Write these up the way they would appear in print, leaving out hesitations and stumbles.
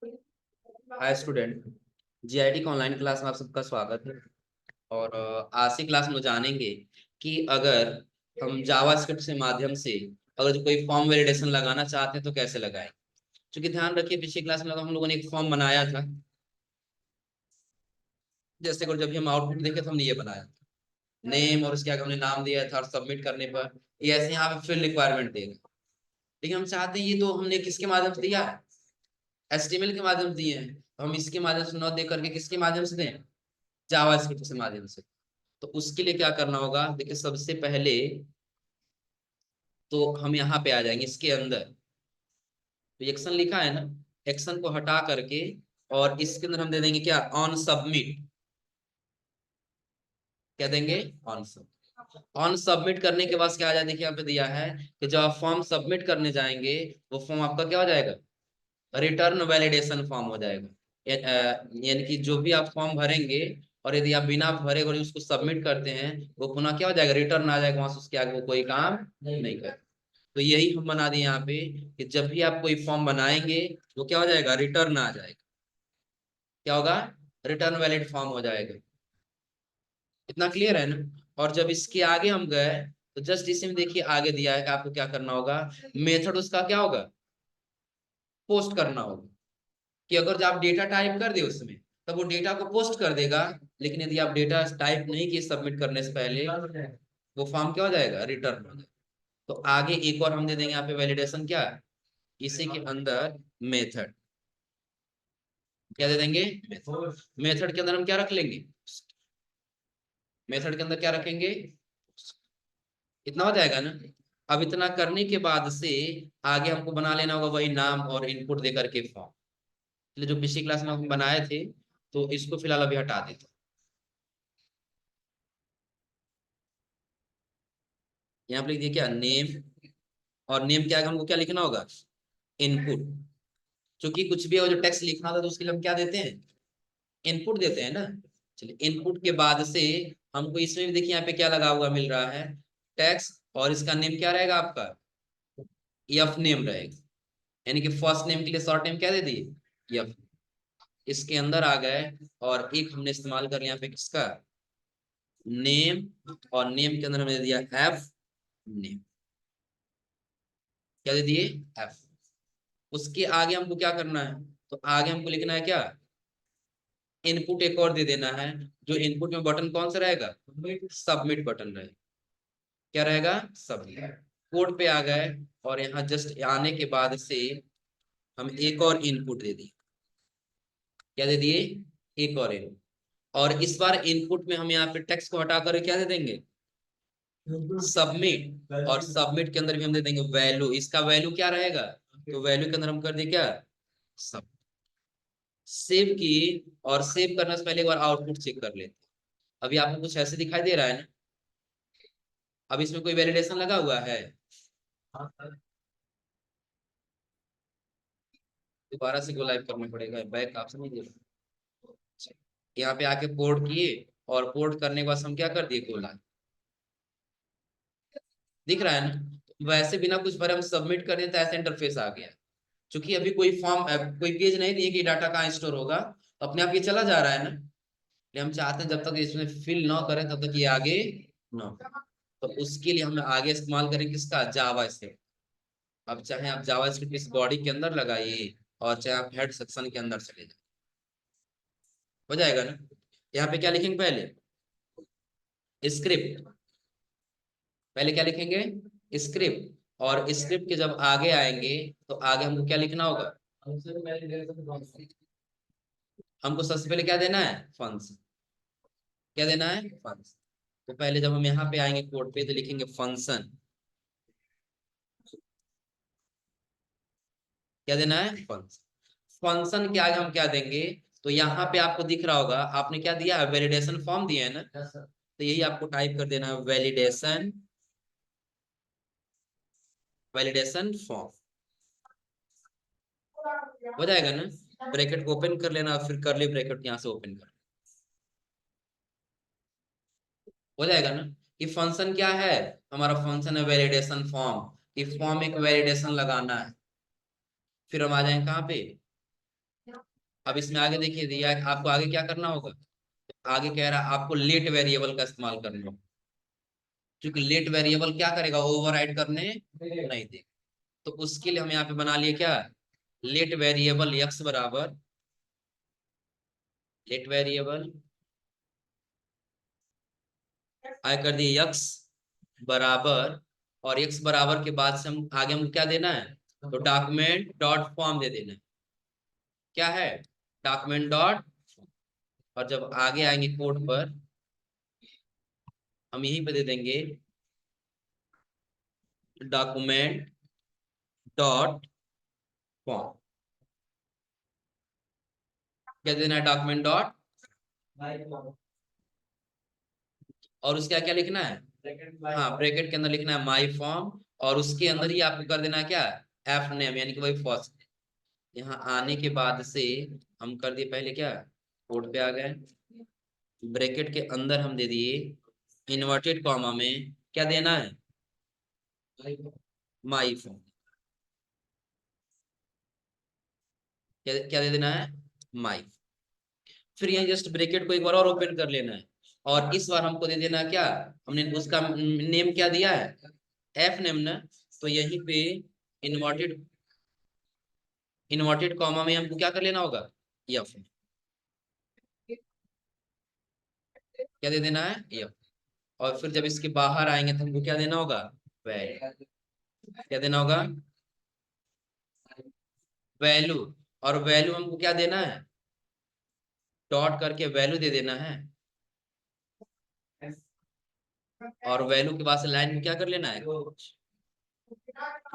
Hi student. GIT का online class में आप सबका स्वागत है। और आज की क्लास में जानेंगे कि अगर हम जावास्क्रिप्ट से माध्यम से अगर जो कोई फॉर्म वैलिडेशन लगाना चाहते हैं तो कैसे लगाएं। क्योंकि ध्यान रखिए, पिछली क्लास में हम लोगों ने एक फॉर्म बनाया था। जैसे कि जब भी हम आउटपुट देखे तो हमने ये बनाया था, नेम, और उसके आगे हमने नाम दिया था, और सबमिट करने पर ये ऐसे यहाँ पे फिल रिक्वायरमेंट देगा। लेकिन हम चाहते हैं, ये तो हमने किसके माध्यम से दिया है, एचटीएमएल के माध्यम से दिए हैं, तो हम इसके माध्यम से न दे करके किसके माध्यम से दें, जावास्क्रिप्ट के माध्यम से। तो उसके लिए क्या करना होगा, देखिए सबसे पहले तो हम यहाँ पे आ जाएंगे इसके अंदर। तो एक्शन लिखा है ना, एक्शन को हटा करके और इसके अंदर हम दे देंगे क्या, ऑन सबमिट। क्या देंगे, ऑन सबमिट। ऑन सबमिट करने के बाद क्या आ जाए, देखिए यहाँ पे दिया है कि जब आप फॉर्म सबमिट करने जाएंगे वो फॉर्म आपका क्या हो जाएगा, रिटर्न वैलिडेशन फॉर्म हो जाएगा। यानी कि जो भी आप फॉर्म भरेंगे और यदि आप बिना भरे और उसको सबमिट करते हैं वो पुनः क्या हो जाएगा, रिटर्न आ जाएगा, वहां से उसके आगे वो कोई काम नहीं करे। तो यही हम बना दिए यहाँ पे कि जब भी आप कोई फॉर्म बनाएंगे वो क्या हो जाएगा, रिटर्न आ जाएगा। क्या होगा, रिटर्न वैलिड फॉर्म हो जाएगा। इतना क्लियर है ना। और जब इसके आगे हम गए तो जस्ट इसी में देखिए आगे दिया है कि आपको क्या करना होगा, मेथड उसका क्या होगा, पोस्ट करना होगा। कि अगर जो आप डेटा टाइप कर दे उसमें तब वो डेटा को पोस्ट कर देगा। लेकिन यदि आप डेटा टाइप नहीं किए सबमिट करने से पहले, वो फॉर्म क्या हो जाएगा, रिटर्न हो जाएगा। तो आगे एक और हम दे देंगे यहाँ पे वैलिडेशन, क्या इसी के अंदर मेथड। क्या दे देंगे, मेथड के अंदर हम क्या रख लेंगे, मेथड के अंदर क्या रखेंगे। इतना हो जाएगा ना। अब इतना करने के बाद से आगे हमको बना लेना होगा वही नाम और इनपुट देकर के फॉर्म। इसलिए जो पिछली क्लास में हम बनाए थे तो इसको फिलहाल अभी हटा देते। यहाँ पे लिख दिया क्या, नेम, और नेम के आगे हमको क्या लिखना होगा, इनपुट। क्योंकि कुछ भी हो जो टेक्स्ट लिखना था तो उसके लिए हम क्या देते हैं, इनपुट देते हैं ना। चलिए, इनपुट के बाद से हमको इसमें भी देखिए यहाँ पे क्या लगा हुआ मिल रहा है, टेक्स्ट, और इसका नेम क्या रहेगा आपका, एफ नेम रहेगा। यानी कि फर्स्ट नेम के लिए शॉर्ट नेम क्या दे दिए, एफ। इसके अंदर आ गए और एक हमने इस्तेमाल कर लिया यहाँ पे किसका, नेम, और नेम के अंदर हमने दे दिया एफ नेम। क्या दे दिए, एफ। उसके आगे हमको क्या करना है, तो आगे हमको लिखना है क्या, इनपुट एक और दे देना है। जो इनपुट में बटन कौन सा रहेगा, सबमिट बटन रहेगा। क्या रहेगा, सबमिट। कोड पे आ गए और यहाँ जस्ट आने के बाद से हम एक और इनपुट दे दिए। क्या दे दिए, एक और इनपुट। और इस बार इनपुट में हम यहाँ पे टेक्स्ट को हटा कर क्या दे देंगे, सबमिट। और सबमिट के अंदर भी हम दे देंगे वैल्यू। इसका वैल्यू क्या रहेगा, तो वैल्यू के अंदर हम कर दे क्या, सब। सेव की, और सेव करने से पहले एक बार आउटपुट चेक कर लेते हैं। अभी आपको कुछ ऐसे दिखाई दे रहा है ना। अब इसमें कोई वैलिडेशन लगा हुआ है, दोबारा से गो लाइव करना पड़ेगा, बैक ऑप्शन नहीं दे रहा। यहाँ पे आके पोर्ट किए, और पोर्ट करने के बाद हम क्या कर दिए, गो लाइव। दिख रहा है ना। वैसे बिना कुछ भरे हम सबमिट कर दें तो ऐसा इंटरफेस आ गया। क्योंकि अभी कोई फॉर्म, कोई पेज नहीं दिए कि डाटा कहाँ स्टोर होगा, तो अपने आप ये चला जा रहा है ना। इसलिए हम चाहते हैं जब तक इसमें फिल ना करें तब तक ये आगे ना। तो उसके लिए हम आगे इस्तेमाल करें किसका, जावा स्क्रिप्ट। अब चाहे आप जावा स्क्रिप्ट इस बॉडी के अंदर लगाइए और चाहे आप हेड सेक्शन के अंदर चले जाए, हो जाएगा ना। यहाँ पे क्या लिखेंगे, पहले स्क्रिप्ट। पहले क्या लिखेंगे, स्क्रिप्ट। और स्क्रिप्ट के जब आगे आएंगे तो आगे हमको क्या लिखना होगा, हमको सबसे पहले क्या देना है, फंक्शन। क्या देना है, फंक्शन। तो पहले जब हम यहाँ पे आएंगे कोड पे तो लिखेंगे फंक्शन। क्या देना है, फंक्शन। फंक्शन के आगे हम क्या देंगे, तो यहाँ पे आपको दिख रहा होगा आपने क्या दिया है, वैलिडेशन फॉर्म दिया है ना। तो यही आपको टाइप कर देना है, वैलिडेशन, वैलिडेशन फॉर्म। हो जाएगा ना। ब्रैकेट को ओपन कर लेना, फिर करली ब्रैकेट यहाँ से ओपन कर, हो जाएगा ना। कि फंक्शन क्या है, हमारा फंक्शन है वैलिडेशन फॉर्म। कि फॉर्म एक वैलिडेशन लगाना है। फिर हम आ जाएंगे कहाँ पे, अब इसमें आगे देखिए दिया है, आपको आगे क्या करना होगा। आगे कह रहा है आपको लेट वेरिएबल का इस्तेमाल करना होगा, क्योंकि लेट वेरिएबल क्या करेगा, ओवरराइड करने नहीं देगा। तो उसके लिए हम यहाँ पे बना लिए क्या, लेट वेरिएबल x बराबर, लेट वेरिएबल आगे कर दिए x बराबर, और x बराबर के बाद से हम आगे हमको क्या देना है, तो डॉक्यूमेंट डॉट फॉर्म दे देना है। क्या है, डॉक्यूमेंट डॉट, और जब आगे आएंगे कोड पर हम यहीं पे दे देंगे डॉक्यूमेंट डॉट फॉर्म। क्या देना है, डॉक्यूमेंट डॉट, और उसका क्या लिखना है, हाँ ब्रैकेट के अंदर लिखना है माई फॉर्म, और उसके अंदर ही आपको कर देना है क्या, एफ नेम, यानी कि वही फर्स्ट। यहाँ आने के बाद से हम कर दिए पहले क्या, कोड पे आ गए, ब्रैकेट के अंदर हम दे दिए इन्वर्टेड कॉमा में क्या देना है, माई फॉर्म। क्या क्या दे देना है, माई। फिर यहाँ जस्ट ब्रैकेट को एक बार और ओपन कर लेना है, और इस बार हमको दे देना है क्या, हमने उसका नेम क्या दिया है, एफ नेम ना। तो यहीं पे इन्वर्टेड, इन्वर्टेड कॉमा में हमको क्या कर लेना होगा, एफ, क्या दे देना है, एफ। और फिर जब इसके बाहर आएंगे तो हमको क्या देना होगा, वैल्यू, क्या देना होगा, वैल्यू। और वैल्यू हमको क्या देना है, डॉट करके वैल्यू दे देना है, और वैल्यू के बाद से लाइन में क्या कर लेना है,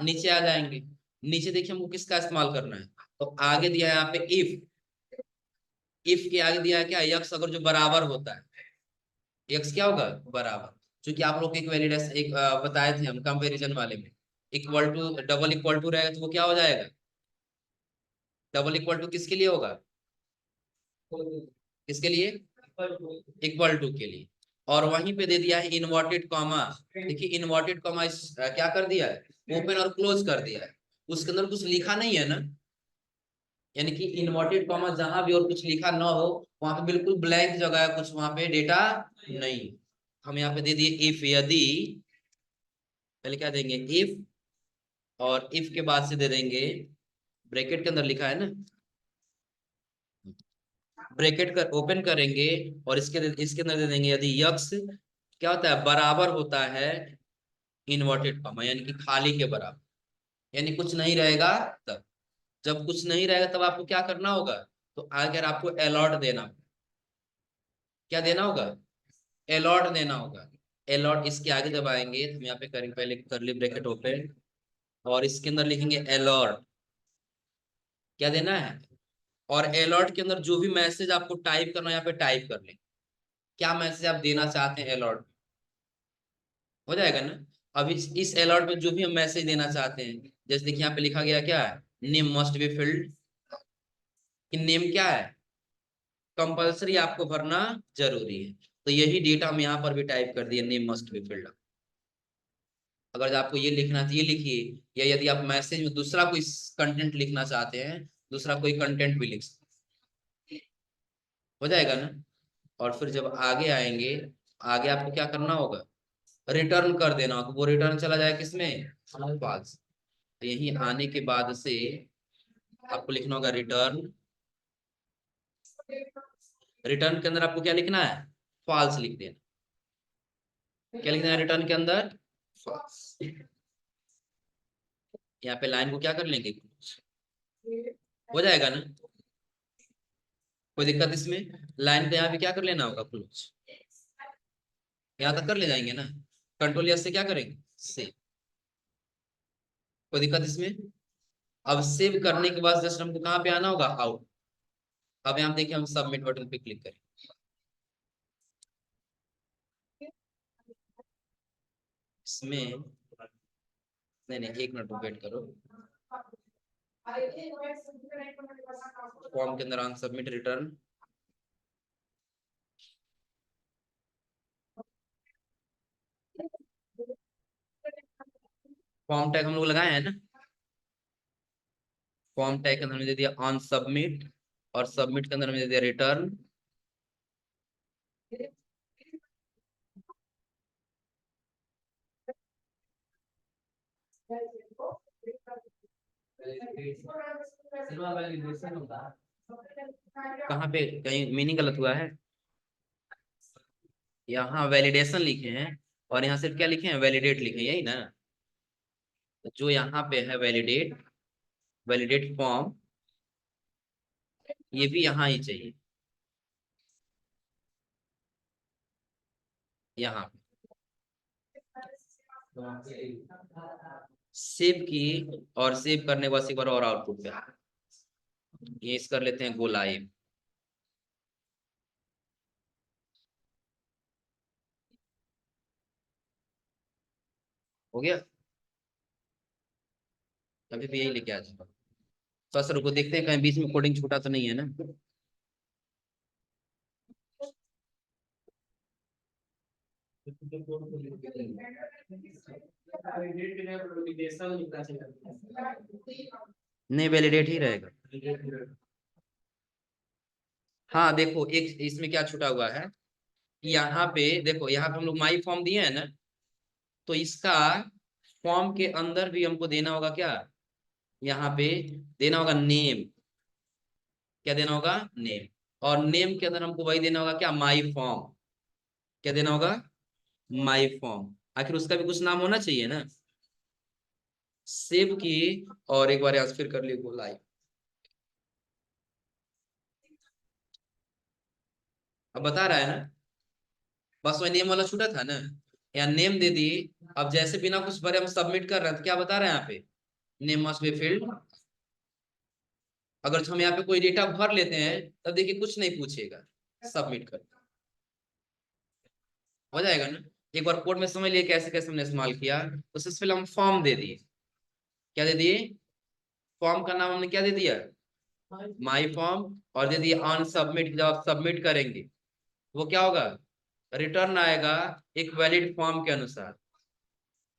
नीचे आ जाएंगे। नीचे देखिए हमको किसका इस्तेमाल करना है, तो आगे दिया है यहाँ पे इफ के आगे दिया है क्या, यक्स अगर जो बराबर होता है, यक्स क्या होगा, बराबर। क्योंकि आप लोग एक वैलिडेशन एक बताए थे हम कंपैरिजन वाले में, equal to double equal to रहेगा तो वो क्या हो जाएगा, डबल इक्वल टू किसके लिए होगा, किसके लिए, इक्वल टू के लिए। और वहीं पे दे दिया है इन्वर्टेड कॉमा। देखिए इन्वर्टेड कॉमा क्या कर दिया है, ओपन और क्लोज कर दिया है, उसके अंदर कुछ लिखा नहीं है ना, यानी कि इन्वर्टेड कॉमा जहां भी और कुछ लिखा ना हो, वहां पे बिल्कुल ब्लैंक जगह है, कुछ वहां पे डेटा नहीं। हम यहाँ पे दे दिए इफ यदि, पहले क्या देंगे इफ, और इफ के बाद से दे देंगे, ब्रैकेट के अंदर लिखा है ना, ब्रैकेट कर ओपन करेंगे, और इसके अंदर दे देंगे यदि यक्स क्या होता है, बराबर होता है इन्वर्टेड कॉमा, यानी कि खाली के बराबर, यानी कुछ नहीं रहेगा तब। जब कुछ नहीं रहेगा तब आपको क्या करना होगा, तो अगर आपको अलॉट देना होगा, क्या देना होगा, अलॉट देना होगा। अलॉट इसके आगे जब आएंगे तो हम यहाँ पे करेंगे पहले करली ब्रैकेट ओपन, और इसके अंदर लिखेंगे अलॉट, क्या देना है, और अलॉट के अंदर जो भी मैसेज आपको टाइप करना है यहाँ पे टाइप कर लें, क्या मैसेज आप देना चाहते हैं अलॉट, हो जाएगा ना। अब इस अलॉट में जो भी हम मैसेज देना चाहते हैं, जैसे देखिए यहाँ पे लिखा गया क्या है, नेम मस्ट बी फिल्ड, कि नेम क्या है, कंपलसरी आपको भरना जरूरी है। तो यही डेटा हम यहाँ पर भी टाइप कर दिए, नेम मस्ट बी फिल्ड। अगर आपको ये लिखना है तो ये लिखिए, या यदि आप मैसेज में दूसरा कोई कंटेंट लिखना चाहते हैं, दूसरा कोई कंटेंट भी लिख सकते हैं। हो जाएगा ना। और फिर जब आगे आएंगे, आगे आपको क्या करना होगा, रिटर्न कर देना होगा, वो रिटर्न चला जाए किसमें, फॉल्स। तो यही आने के बाद से आपको लिखना होगा रिटर्न, रिटर्न के अंदर आपको क्या लिखना है, फॉल्स लिख देना। क्या लिखना है रिटर्न के अंदर, फॉल्स। यहाँ पे लाइन को क्या कर लेंगे, हो जाएगा ना, कोई दिक्कत इसमें। लाइन को यहाँ पे क्या कर लेना होगा, क्लोज, यहाँ तक कर ले जाएंगे ना, कंट्रोल एस से क्या करेंगे, सेव। कोई दिक्कत इसमें। अब सेव करने के बाद जस्ट हमको कहाँ पे आना होगा, आउट। अब यहाँ देखिए हम सबमिट बटन पे क्लिक करें, इसमें नहीं नहीं, एक मिनट वेट करो, फॉर्म के अंदर आन सबमिट रिटर्न, फॉर्म टैग हम लोग लगाए हैं ना, फॉर्म टैग के अंदर हमने दे दिया ऑन सबमिट, और सबमिट के अंदर हमने दे दिया रिटर्न कहाँ पे कहीं मीनिंग गलत हुआ है? यहाँ वैलिडेशन लिखे हैं और यहाँ सिर्फ क्या लिखे हैं, वैलिडेट लिखे हैं, यही ना? जो यहाँ पे है वैलिडेट, वैलिडेट फॉर्म, ये भी यहाँ ही चाहिए, यहाँ सेव की। और सेव करने के बाद एक बार और आउटपुट पे ये इस कर लेते हैं गो लाइव। हो गया, अभी भी यही लेके आ जाऊंगा। तो सर रुको, देखते हैं कहीं बीच में कोडिंग छूटा तो नहीं है ना? नहीं, वैलिडेट ही रहेगा। हाँ देखो, एक इसमें क्या छूटा हुआ है, यहाँ पे देखो, यहाँ पे हम लोग माई फॉर्म दिए हैं ना, तो इसका फॉर्म के अंदर भी हमको देना होगा क्या, यहाँ पे देना होगा नेम। क्या देना होगा, नेम। और नेम के अंदर हमको वही देना होगा क्या, माई फॉर्म। क्या देना होगा, माई फॉर्म। आखिर उसका भी कुछ नाम होना चाहिए ना। सेव की और एक बार फिर कर ली गो लाइव। अब बता रहा है ना, बस वही नेम वाला छूटा था ना, या नेम दे दिए। अब जैसे बिना कुछ भरे हम सबमिट कर रहे हैं तो क्या बता रहे हैं यहाँ पे, नेम मस्ट बी फील्ड। अगर हम यहाँ पे कोई डेटा भर लेते हैं तब देखिए कुछ नहीं पूछेगा, सबमिट कर, हो जाएगा ना। एक बार कोड में समझ लिए कैसे कैसे हमने इस्तेमाल किया। तो सबसे पहले हम फॉर्म दे दिए, क्या दे दिए, फॉर्म का नाम हमने क्या दे दिया, माई फॉर्म। और दे दिए ऑन सबमिट, जब आप सबमिट करेंगे वो क्या होगा, रिटर्न आएगा एक वैलिड फॉर्म के अनुसार।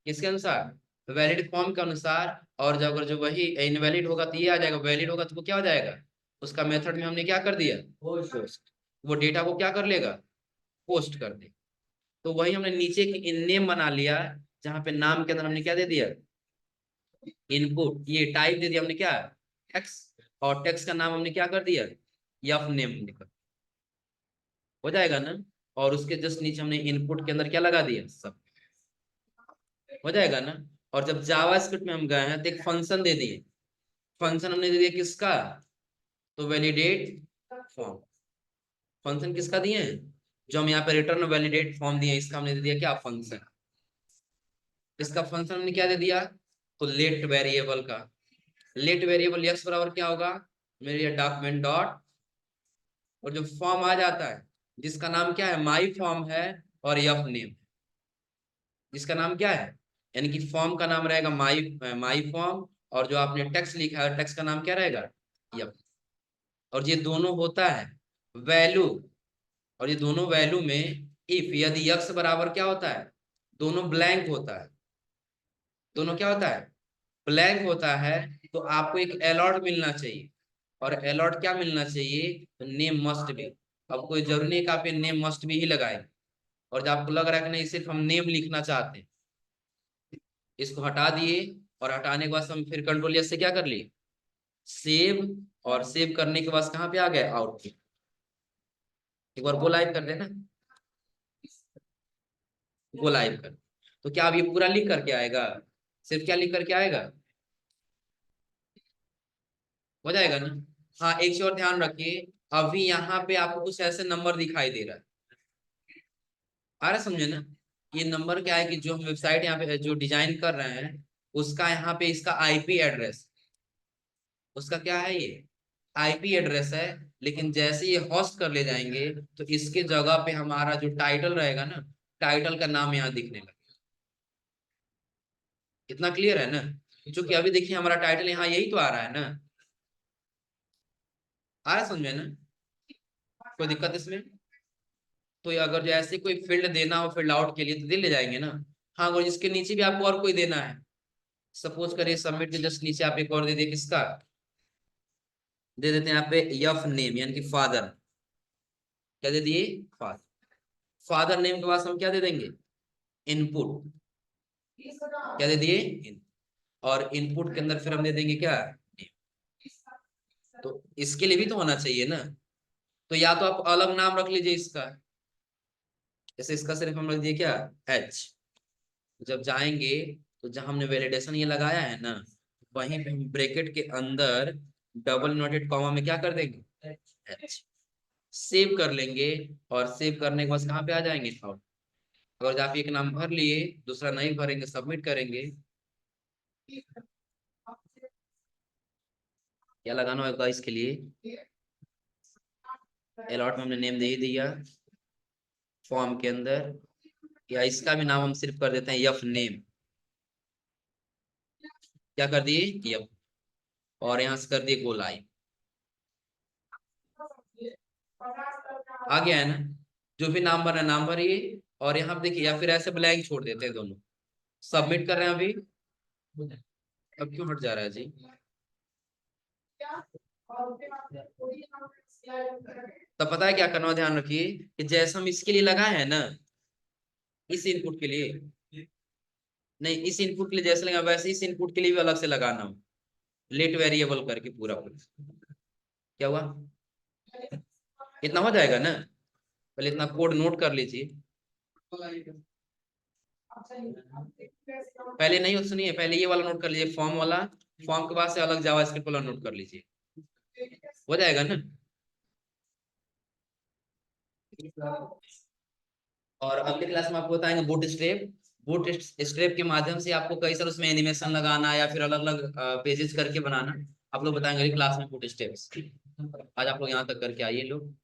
किसके अनुसार, वैलिड फॉर्म के अनुसार। और जब अगर जो वही इनवैलिड होगा तो ये आ जाएगा, वैलिड होगा तो वो क्या हो जाएगा, उसका मेथड में हमने क्या कर दिया, पोस्ट। वो डेटा को क्या कर लेगा, पोस्ट कर दे। तो वही हमने नीचे की इन नेम बना लिया, जहां पे नाम के अंदर हमने क्या दे दिया, इनपुट। ये टाइप दे दिया हमने क्या, टेक्स्ट। और टेक्स्ट का नाम हमने क्या कर दिया, यफ नेम लिखा, हो जाएगा ना। और उसके जस्ट नीचे हमने इनपुट के अंदर क्या लगा दिया, सब, हो जाएगा ना। और जब जावास्क्रिप्ट में हम गए हैं तो एक फंक्शन दे दिए। फंक्शन हमने दे दिया किसका, तो वैलिडेट फॉर्म। फंक्शन किसका दिए हैं, जो हम यहाँ पे रिटर्न वैलिडेट फॉर्म दिए, इसका हमने दे दिया क्या, फंक्शन। इसका फंक्शन हमने क्या दे दिया, तो लेट वेरिएबल का। लेट वेरिएबल यक्स बराबर क्या होगा, मेरे डॉक्यूमेंट डॉट, और जो फॉर्म आ जाता है जिसका नाम क्या है, माई फॉर्म है, और यफ नेम जिसका नाम क्या है, यानी कि फॉर्म का नाम रहेगा माई माई फॉर्म। और जो आपने टेक्स्ट लिखा है टेक्स्ट का नाम क्या रहेगा, यफ। और ये दोनों होता है वैल्यू। और ये दोनों वैल्यू में इफ यदि यक्स बराबर क्या होता है, दोनों ब्लैंक होता है, दोनों क्या होता है, ब्लैंक होता है, तो आपको एक अलॉट मिलना चाहिए। और अलॉट क्या मिलना चाहिए, तो नेम मस्ट बी। अब कोई जरूरी नहीं कि आप ये नेम मस्ट बी ही लगाए। और जब आपको लग रहा है कि नहीं सिर्फ हम नेम लिखना चाहते हैं, इसको हटा दिए। और हटाने के बाद हम फिर कंट्रोल एस से क्या कर लिए, सेव। और सेव करने के बाद कहाँ पे आ गए, आउटपुट। एक बार गो लाइव कर देना, गो लाइव कर। तो क्या अब ये पूरा लिख करके आएगा, सिर्फ क्या लिख करके आएगा, हो जाएगा ना। हाँ एक चीज और ध्यान रखिए, अभी यहाँ पे आपको कुछ ऐसे नंबर दिखाई दे रहा है, आ रहा है समझे ना। ये नंबर क्या है कि जो हम वेबसाइट यहाँ पे जो डिजाइन कर रहे हैं, उसका यहाँ पे इसका आईपी एड्रेस, उसका क्या है ये, आईपी एड्रेस है। लेकिन जैसे ये होस्ट कर ले जाएंगे तो इसके जगह पे हमारा जो टाइटल रहेगा ना, टाइटल का नाम यहाँ दिखने लगे। इतना क्लियर है ना, क्योंकि अभी देखिए हमारा टाइटल यहाँ यही तो आ रहा है ना, आ रहा है समझे ना, कोई दिक्कत इसमें। तो अगर जैसे कोई फील्ड देना हो फील्ड आउट के लिए तो दे ले जाएंगे ना। हाँ, और इसके नीचे भी आपको और कोई देना है, सपोज करिए सबमिट के जस्ट नीचे आप एक और दे दिए किसका, दे देते हैं यहाँ पे यफ नेम यानी कि फादर, क्या दे दिए, फादर। फादर नेम के बाद हम क्या दे देंगे, इनपुट, क्या दे दिए, और इनपुट के अंदर फिर हम दे देंगे क्या, name। तो इसके लिए भी तो होना चाहिए ना, तो या तो आप अलग नाम रख लीजिए इसका, जैसे इसका सिर्फ हम रख दिए क्या, एच। जब जाएंगे तो जहां हमने वैलिडेशन ये लगाया है ना, वहीं पे हम ब्रैकेट के अंदर डबल नोटेड कॉमा में क्या कर देंगे, एच। सेव कर लेंगे, और सेव करने के बाद कहाँ पे आ जाएंगे, आउट। अगर आप एक नाम भर लिए, दूसरा नहीं भरेंगे, सबमिट करेंगे, क्या लगाना होगा इसके लिए, अलॉट में हमने नेम दे ही दिया फॉर्म के अंदर, या इसका भी नाम हम सिर्फ कर देते हैं यफ नेम, क्या कर दिए, यफ, और यहाँ से कर दिए गोलाई, आ गया है ना। जो भी नाम भरना नाम भरिए, और यहाँ पे देखिए, या फिर ऐसे ब्लैंक छोड़ देते हैं दोनों, सबमिट कर रहे हैं अभी। अब क्यों हट जा रहा है जी, तब पता है क्या करना है, ध्यान रखिए कि जैसे हम इसके लिए लगाए हैं ना, इस इनपुट के लिए, नहीं इस इनपुट के लिए जैसे लगा वैसे इस इनपुट के लिए भी अलग से लगाना हो, लेट वेरिएबल करके पूरा पूरा, क्या हुआ, इतना हो जाएगा ना, पहले इतना कोड नोट कर लीजिए। पहले नहीं सुनिए, पहले ये वाला नोट कर लीजिए, फॉर्म वाला, फॉर्म के बाद से अलग जावास्क्रिप्ट वाला नोट कर लीजिए, हो जाएगा ना। और अगली क्लास में आपको बताएंगे बूट स्ट्रैप, बूट स्ट्रैप के माध्यम से आपको कई सारे उसमें एनिमेशन लगाना या फिर अलग अलग पेजेस करके बनाना, आप लोग बताएंगे अगली क्लास में बूट स्ट्रैप। आज आप लोग यहाँ तक करके आइए लोग।